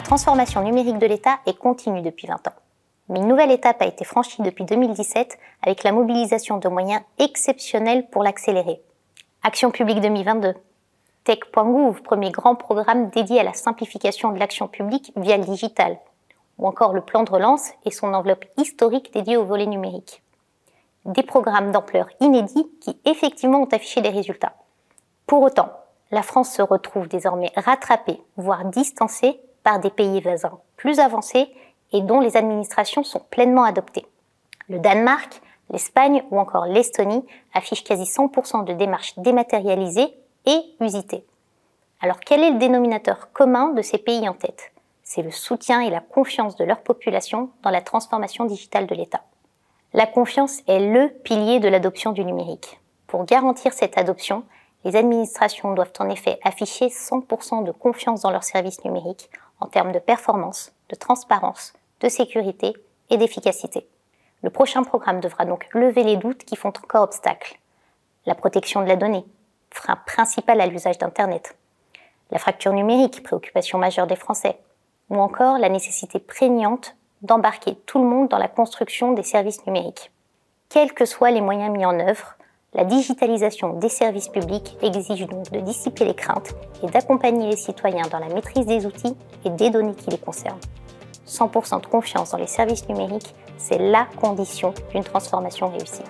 transformation numérique de l'État est continue depuis 20 ans. Mais une nouvelle étape a été franchie depuis 2017 avec la mobilisation de moyens exceptionnels pour l'accélérer. Action publique 2022. Tech.gouv, premier grand programme dédié à la simplification de l'action publique via le digital. Ou encore le plan de relance et son enveloppe historique dédiée au volet numérique. Des programmes d'ampleur inédite qui effectivement ont affiché des résultats. Pour autant, la France se retrouve désormais rattrapée, voire distancée par des pays voisins plus avancés et dont les administrations sont pleinement adoptées. Le Danemark, l'Espagne ou encore l'Estonie affichent quasi 100% de démarches dématérialisées et usitées. Alors quel est le dénominateur commun de ces pays en tête? C'est le soutien et la confiance de leur population dans la transformation digitale de l'État. La confiance est le pilier de l'adoption du numérique. Pour garantir cette adoption, les administrations doivent en effet afficher 100% de confiance dans leurs services numériques en termes de performance, de transparence, de sécurité et d'efficacité. Le prochain programme devra donc lever les doutes qui font encore obstacle. La protection de la donnée, frein principal à l'usage d'Internet. La fracture numérique, préoccupation majeure des Français. Ou encore la nécessité prégnante d'embarquer tout le monde dans la construction des services numériques. Quels que soient les moyens mis en œuvre, la digitalisation des services publics exige donc de dissiper les craintes et d'accompagner les citoyens dans la maîtrise des outils et des données qui les concernent. 100% de confiance dans les services numériques, c'est la condition d'une transformation réussie.